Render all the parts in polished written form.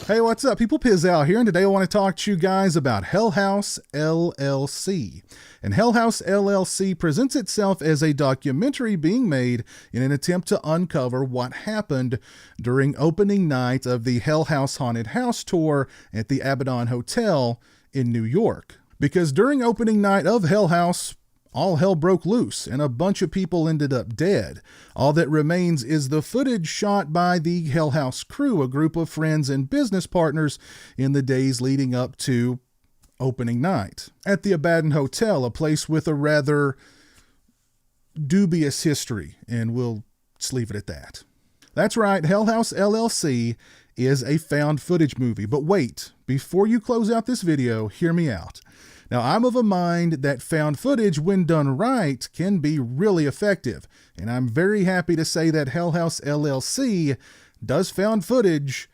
Hey, what's up? People, Pizowell here, and today I want to talk to you guys about Hell House LLC. And Hell House LLC presents itself as a documentary being made in an attempt to uncover what happened during opening night of the Hell House Haunted House tour at the Abaddon Hotel in New York. Because during opening night of Hell House, all hell broke loose and a bunch of people ended up dead. All that remains is the footage shot by the Hell House crew, a group of friends and business partners in the days leading up to opening night. At the Abaddon Hotel, a place with a rather dubious history, and we'll just leave it at that. That's right, Hell House LLC is a found footage movie. But wait, before you close out this video, hear me out. Now, I'm of a mind that found footage, when done right, can be really effective, and I'm very happy to say that Hell House LLC does found footage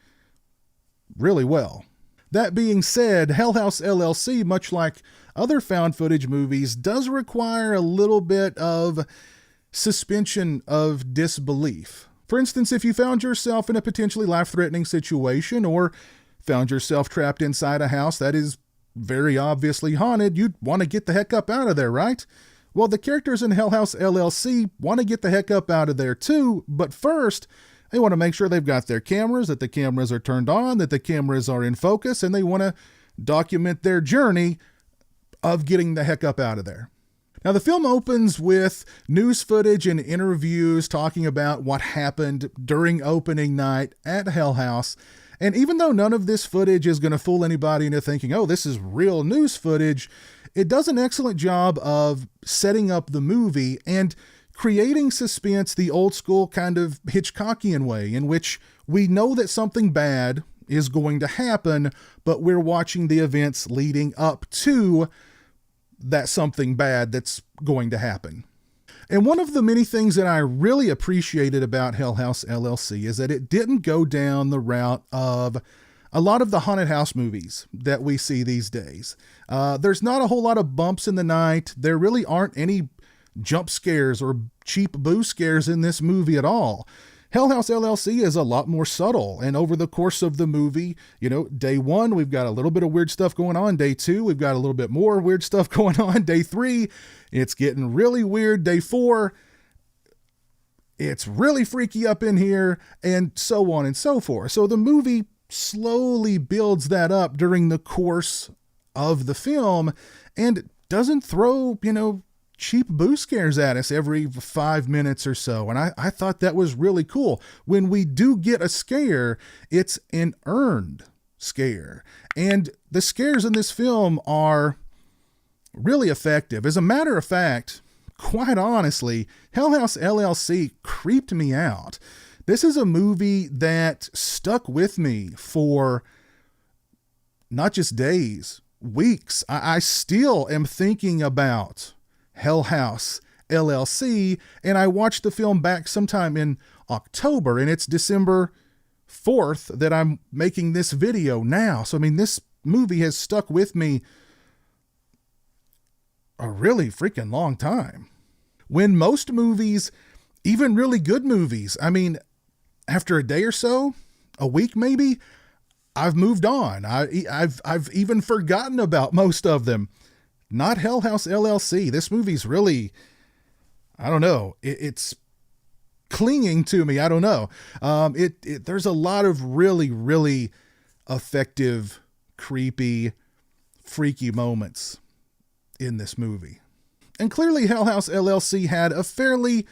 really well. That being said, Hell House LLC, much like other found footage movies, does require a little bit of suspension of disbelief. For instance, if you found yourself in a potentially life-threatening situation or found yourself trapped inside a house that is very obviously haunted, you'd want to get the heck up out of there, right? Well, the characters in Hell House LLC want to get the heck up out of there too, but first, they want to make sure they've got their cameras, that the cameras are turned on, that the cameras are in focus, and they want to document their journey of getting the heck up out of there. Now, the film opens with news footage and interviews talking about what happened during opening night at Hell House. And even though none of this footage is going to fool anybody into thinking, oh, this is real news footage, it does an excellent job of setting up the movie and creating suspense the old school kind of Hitchcockian way, in which we know that something bad is going to happen, but we're watching the events leading up to that something bad that's going to happen. And one of the many things that I really appreciated about Hell House LLC is that it didn't go down the route of a lot of the haunted house movies that we see these days. There's not a whole lot of bumps in the night. There really aren't any jump scares or cheap boo scares in this movie at all. Hell House LLC is a lot more subtle, and over the course of the movie, day one, we've got a little bit of weird stuff going on. Day two, we've got a little bit more weird stuff going on. Day three, it's getting really weird. Day four, it's really freaky up in here, and so on and so forth. So the movie slowly builds that up during the course of the film, and doesn't throw, cheap boo scares at us every 5 minutes or so. And I thought that was really cool. When we do get a scare, it's an earned scare. And the scares in this film are really effective. As a matter of fact, quite honestly, Hell House LLC creeped me out. This is a movie that stuck with me for not just days, weeks. I still am thinking about Hell House LLC, and I watched the film back sometime in October, and it's December 4th that I'm making this video now. So, this movie has stuck with me a really freaking long time. When most movies, even really good movies, after a day or so, a week maybe, I've moved on. I've even forgotten about most of them. Not Hell House LLC. This movie's really, I don't know. It's clinging to me. I don't know. There's a lot of really, really effective, creepy, freaky moments in this movie. And clearly Hell House LLC had a fairly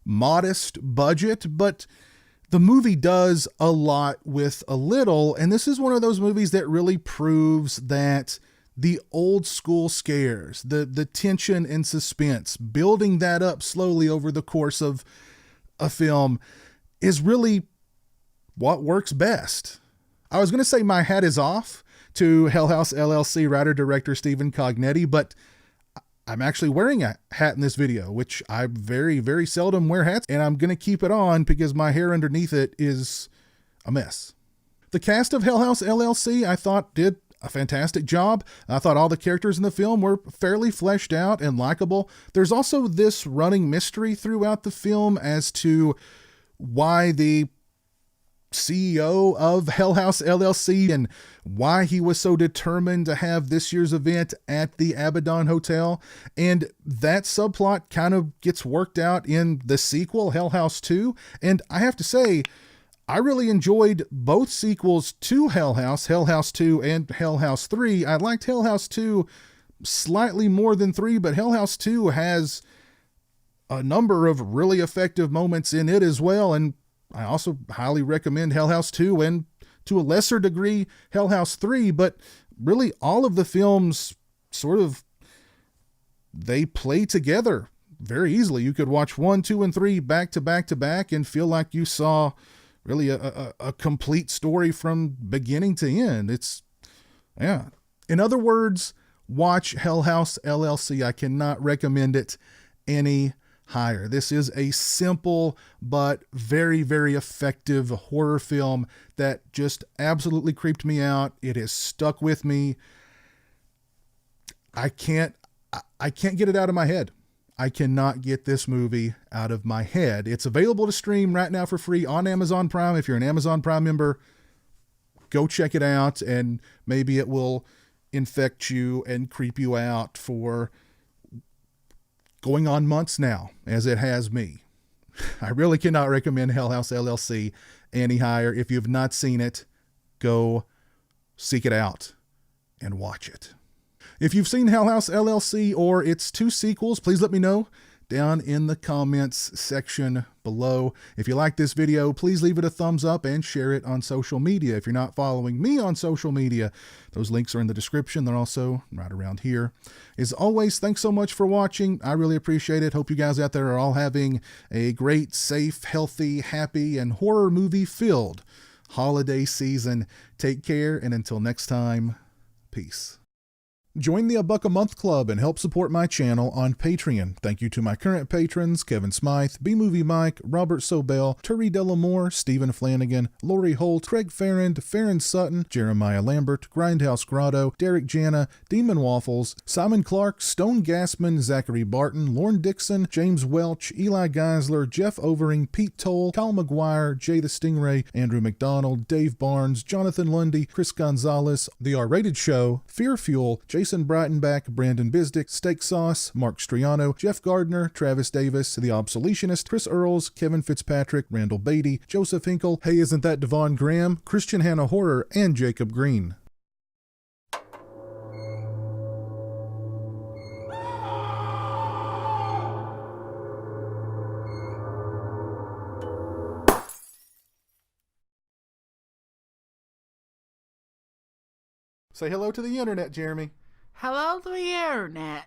modest budget, but the movie does a lot with a little. And this is one of those movies that really proves that the old school scares, the tension and suspense, building that up slowly over the course of a film is really what works best. I was going to say my hat is off to Hell House LLC writer-director Stephen Cognetti, but I'm actually wearing a hat in this video, which I very, very seldom wear hats, and I'm going to keep it on because my hair underneath it is a mess. The cast of Hell House LLC, I thought, did a fantastic job. I thought all the characters in the film were fairly fleshed out and likable. There's also this running mystery throughout the film as to why the CEO of Hell House LLC and why he was so determined to have this year's event at the Abaddon Hotel. And that subplot kind of gets worked out in the sequel, Hell House 2. And I have to say, I really enjoyed both sequels to Hell House 2 and Hell House 3. I liked Hell House 2 slightly more than 3, but Hell House 2 has a number of really effective moments in it as well. And I also highly recommend Hell House 2 and to a lesser degree Hell House 3, but really all of the films sort of, they play together very easily. You could watch 1, 2, and 3 back to back to back and feel like you saw really a complete story from beginning to end. It's, yeah. In other words, watch Hell House LLC. I cannot recommend it any higher. This is a simple but very, very effective horror film that just absolutely creeped me out. It has stuck with me. I can't get it out of my head. I cannot get this movie out of my head. It's available to stream right now for free on Amazon Prime. If you're an Amazon Prime member, go check it out, and maybe it will infect you and creep you out for going on months now, as it has me. I really cannot recommend Hell House LLC any higher. If you've not seen it, go seek it out and watch it. If you've seen Hell House LLC or its 2 sequels, please let me know down in the comments section below. If you like this video, please leave it a thumbs up and share it on social media. If you're not following me on social media, those links are in the description. They're also right around here. As always, thanks so much for watching. I really appreciate it. Hope you guys out there are all having a great, safe, healthy, happy, and horror movie filled holiday season. Take care, and until next time, peace. Join the $1 a Month Club and help support my channel on Patreon. Thank you to my current patrons, Kevin Smythe, B-Movie Mike, Robert Sobel, Turi Delamore, Stephen Flanagan, Lori Holt, Craig Farrand, Farron Sutton, Jeremiah Lambert, Grindhouse Grotto, Derek Jana, Demon Waffles, Simon Clark, Stone Gassman, Zachary Barton, Lorne Dixon, James Welch, Eli Geisler, Jeff Overing, Pete Toll, Kyle McGuire, Jay the Stingray, Andrew McDonald, Dave Barnes, Jonathan Lundy, Chris Gonzalez, The R-Rated Show, Fear Fuel, Jason Breitenbach, Brandon Bisdick, Steak Sauce, Mark Striano, Jeff Gardner, Travis Davis, The Obsoletionist, Chris Earls, Kevin Fitzpatrick, Randall Beatty, Joseph Hinkle, Hey Isn't That Devon Graham, Christian Hannah Horror, and Jacob Green. Say hello to the internet, Jeremy. Hello to the internet.